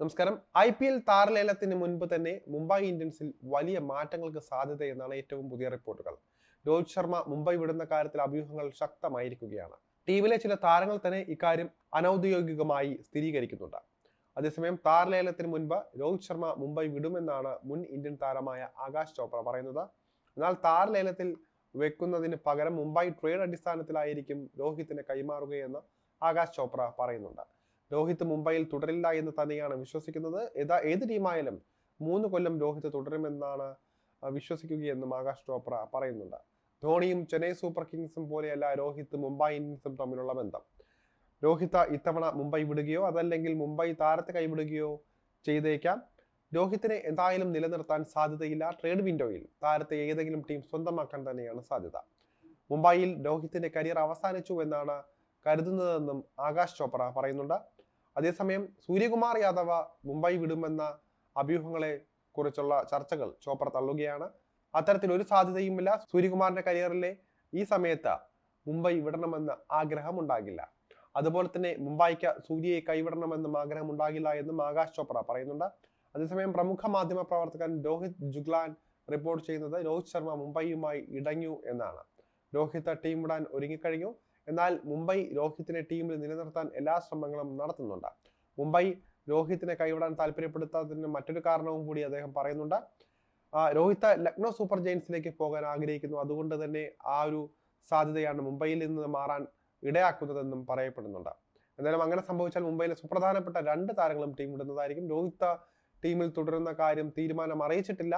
നമസ്കാരം. IPL താരലേലത്തിന് മുൻപ് തന്നെ മുംബൈ ഇന്ത്യൻസിൽ വലിയ മാറ്റങ്ങൾക്ക് സാധ്യതയെന്നാണ് ഏറ്റവും പുതിയ റിപ്പോർട്ടുകൾ. രോഹിത് ശർമ്മ മുംബൈ വിടുന്ന കാര്യത്തിൽ അഭ്യൂഹങ്ങൾ ശക്തമായിരിക്കുകയാണ്. ടീമിലെ ചില താരങ്ങൾ തന്നെ ഇക്കാര്യം അനൌദ്യോഗികമായി സ്ഥിരീകരിക്കുന്നുണ്ട്. അതേസമയം താരലേലത്തിന് മുൻപ് രോഹിത് ശർമ്മ മുംബൈ വിടുമെന്നാണ് മുൻ ഇന്ത്യൻ താരമായ ആകാശ് ചോപ്ര പറയുന്നത്. എന്നാൽ താരലേലത്തിൽ വെക്കുന്നതിന് പകരം മുംബൈ ട്രേഡ് അടിസ്ഥാനത്തിലായിരിക്കും രോഹിത്തിനെ കൈമാറുകയെന്ന് ആകാശ് ചോപ്ര പറയുന്നുണ്ട്. രോഹിത് മുംബൈയിൽ തുടരില്ല എന്ന് തന്നെയാണ് വിശ്വസിക്കുന്നത്. ഏത് ടീമായാലും 3 കൊല്ലം രോഹിത് തുടരുമെന്നാണ് വിശ്വസിക്കുകയെന്നും ആകാശ് ചോപ്ര പറയുന്നുണ്ട്. ധോണിയും ചെന്നൈ സൂപ്പർ കിങ്സും പോലെയല്ല രോഹിത് മുംബൈ ഇന്ത്യൻസും തമ്മിലുള്ള ബന്ധം. രോഹിത് ഇത്തവണ മുംബൈ വിടുകയോ അതല്ലെങ്കിൽ മുംബൈ താരത്തെ കൈവിടുകയോ ചെയ്തേക്കാം. രോഹിത്തിനെ എന്തായാലും നിലനിർത്താൻ സാധ്യതയില്ല. ട്രേഡ് വിൻഡോയിൽ താരത്തെ ഏതെങ്കിലും ടീം സ്വന്തമാക്കാൻ തന്നെയാണ് സാധ്യത. മുംബൈയിൽ രോഹിത്തിന്റെ കരിയർ അവസാനിച്ചു എന്നാണ് കരുതുന്നതെന്നും ആകാശ് ചോപ്ര പറയുന്നുണ്ട്. അതേസമയം സൂര്യകുമാർ യാദവ് മുംബൈ വിടുമെന്ന അഭ്യൂഹങ്ങളെ കുറിച്ചുള്ള ചർച്ചകൾ ചോപ്ര തള്ളുകയാണ്. അത്തരത്തിൽ ഒരു സാധ്യതയുമില്ല. സൂര്യകുമാറിന്റെ കരിയറിലെ ഈ സമയത്ത് മുംബൈ വിടണമെന്ന് ആഗ്രഹം ഉണ്ടാകില്ല. അതുപോലെ തന്നെ മുംബൈക്ക് സൂര്യയെ കൈവിടണമെന്നും ആഗ്രഹം ഉണ്ടാകില്ല എന്നും ആകാശ് ചോപ്ര പറയുന്നുണ്ട്. അതേസമയം പ്രമുഖ മാധ്യമ പ്രവർത്തകൻ രോഹിത് ജുഗ്ലാൻ റിപ്പോർട്ട് ചെയ്യുന്നത് രോഹിത് ശർമ്മ മുംബൈയുമായി ഇടഞ്ഞു എന്നാണ്. രോഹിത് ടീം വിടാൻ ഒരുങ്ങിക്കഴിഞ്ഞു. എന്നാൽ മുംബൈ രോഹിത്തിനെ ടീമിൽ നിലനിർത്താൻ എല്ലാ ശ്രമങ്ങളും നടത്തുന്നുണ്ട്. മുംബൈ രോഹിത്തിനെ കൈവിടാൻ താല്പര്യപ്പെടുത്താത്തതിന് മറ്റൊരു കാരണവും കൂടി അദ്ദേഹം പറയുന്നുണ്ട്. രോഹിത് ലക്നോ സൂപ്പർ ജയൻസിലേക്ക് പോകാൻ ആഗ്രഹിക്കുന്നു. അതുകൊണ്ട് തന്നെ ആ ഒരു സാധ്യതയാണ് മുംബൈയിൽ നിന്ന് മാറാൻ ഇടയാക്കുന്നതെന്നും പറയപ്പെടുന്നുണ്ട്. എന്തായാലും അങ്ങനെ സംഭവിച്ചാൽ മുംബൈയിലെ സുപ്രധാനപ്പെട്ട 2 താരങ്ങളും ടീം വിടുന്നതായിരിക്കും. രോഹിത് ടീമിൽ തുടരുന്ന കാര്യം തീരുമാനം അറിയിച്ചിട്ടില്ല.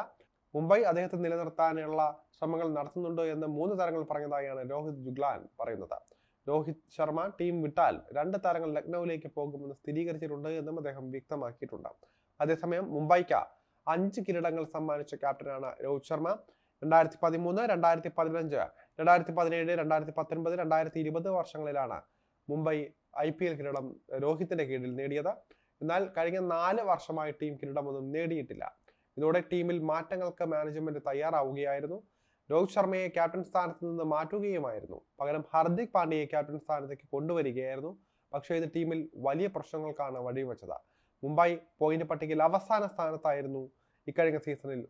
മുംബൈ അദ്ദേഹത്തെ നിലനിർത്താനുള്ള ശ്രമങ്ങൾ നടത്തുന്നുണ്ടോ എന്ന് 3 താരങ്ങൾ പറഞ്ഞതായാണ് രോഹിത് ജുഗ്ലാൻ പറയുന്നത്. രോഹിത് ശർമ്മ ടീം വിട്ടാൽ 2 താരങ്ങൾ ലക്നൌവിലേക്ക് പോകുമെന്ന് സ്ഥിരീകരിച്ചിട്ടുണ്ട് എന്നും അദ്ദേഹം വ്യക്തമാക്കിയിട്ടുണ്ട്. അതേസമയം മുംബൈക്ക് 5 കിരീടങ്ങൾ സമ്മാനിച്ച ക്യാപ്റ്റനാണ് രോഹിത് ശർമ്മ. 2013, 2015, 2017, 2019, 2020 വർഷങ്ങളിലാണ് മുംബൈ IPL കിരീടം രോഹിത്തിന്റെ കീഴിൽ നേടിയത്. എന്നാൽ കഴിഞ്ഞ 4 വർഷമായി ടീം കിരീടമൊന്നും നേടിയിട്ടില്ല. ഇതോടെ ടീമിൽ മാറ്റങ്ങൾക്ക് മാനേജ്മെന്റ് തയ്യാറാവുകയായിരുന്നു. രോഹിത് ശർമ്മയെ ക്യാപ്റ്റൻ സ്ഥാനത്ത് നിന്ന് മാറ്റുകയുമായിരുന്നു. പകരം ഹർദിക് പാണ്ഡ്യയെ ക്യാപ്റ്റൻ സ്ഥാനത്തേക്ക് കൊണ്ടുവരികയായിരുന്നു. പക്ഷേ ഇത് ടീമിൽ വലിയ പ്രശ്നങ്ങൾക്കാണ് വഴിവെച്ചത്. മുംബൈ പോയിന്റ് പട്ടികയിൽ അവസാന സ്ഥാനത്തായിരുന്നു ഇക്കഴിഞ്ഞ സീസണിൽ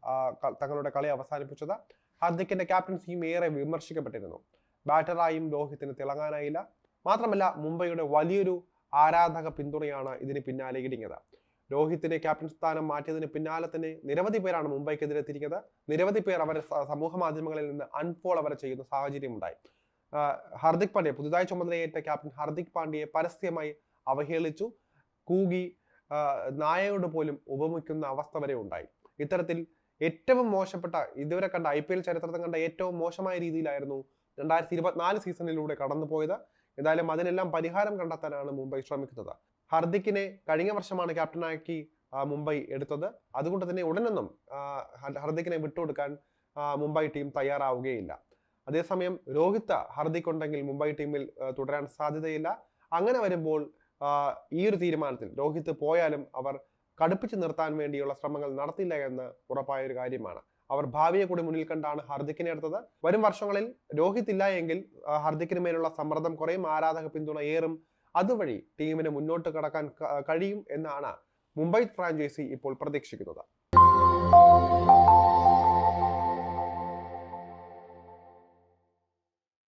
തങ്ങളുടെ കളി അവസാനിപ്പിച്ചത്. ഹർദിക്കിന്റെ ക്യാപ്റ്റൻസിയും ഏറെ വിമർശിക്കപ്പെട്ടിരുന്നു. ബാറ്ററായും രോഹിത്തിന് തിളങ്ങാനായില്ല. മാത്രമല്ല മുംബൈയുടെ വലിയൊരു ആരാധക പിന്തുണയാണ് ഇതിന് പിന്നാലെ ഇടിഞ്ഞത്. രോഹിത്തിനെ ക്യാപ്റ്റൻ സ്ഥാനം മാറ്റിയതിന് പിന്നാലെ തന്നെ നിരവധി പേരാണ് മുംബൈക്കെതിരെ തിരിഞ്ഞത്. നിരവധി പേർ അവരെ സമൂഹ മാധ്യമങ്ങളിൽ നിന്ന് അൺഫോളോ അവരെ ചെയ്യുന്ന സാഹചര്യം ഉണ്ടായി. ഹർദിക് പാണ്ഡ്യ, പുതുതായി ചുമതലയേറ്റ ക്യാപ്റ്റൻ ഹർദിക് പാണ്ഡ്യയെ പരസ്യമായി അവഹേളിച്ചു, കൂകി, നായയോട് പോലും ഉപമിക്കുന്ന അവസ്ഥ വരെ ഉണ്ടായി. ഇത്തരത്തിൽ ഏറ്റവും മോശപ്പെട്ട, ഇതുവരെ കണ്ട IPL ചരിത്രത്തിൽ കണ്ട ഏറ്റവും മോശമായ രീതിയിലായിരുന്നു 2024 സീസണിലൂടെ കടന്നുപോയത്. എന്തായാലും അതിനെല്ലാം പരിഹാരം കണ്ടെത്താനാണ് മുംബൈ ശ്രമിക്കുന്നത്. ഹർദിക്കിനെ കഴിഞ്ഞ വർഷമാണ് ക്യാപ്റ്റനാക്കി മുംബൈ എടുത്തത്. അതുകൊണ്ട് തന്നെ ഉടനൊന്നും ഹർദിക്കിനെ വിട്ടുകൊടുക്കാൻ മുംബൈ ടീം തയ്യാറാവുകയില്ല. അതേസമയം രോഹിത് ഹർദിക് ഉണ്ടെങ്കിൽ മുംബൈ ടീമിൽ തുടരാൻ സാധ്യതയില്ല. അങ്ങനെ വരുമ്പോൾ ഈ ഒരു തീരുമാനത്തിൽ രോഹിത് പോയാലും അവർ കടുപ്പിച്ചു നിർത്താൻ വേണ്ടിയുള്ള ശ്രമങ്ങൾ നടത്തില്ല എന്ന് ഉറപ്പായ ഒരു കാര്യമാണ്. അവർ ഭാവിയെ കൂടി മുന്നിൽ കണ്ടാണ് ഹർദിക്കിനെ എടുത്തത്. വരും വർഷങ്ങളിൽ രോഹിത് ഇല്ല എങ്കിൽ ഹർദിക്കിന് മേലുള്ള സമ്മർദ്ദം കുറയും, ആരാധക പിന്തുണ ഏറും. അതുവഴി ടീമിന് മുന്നോട്ട് കടക്കാൻ കഴിയും എന്നാണ് മുംബൈ ഫ്രാഞ്ചൈസി ഇപ്പോൾ പ്രതീക്ഷിക്കുന്നത്.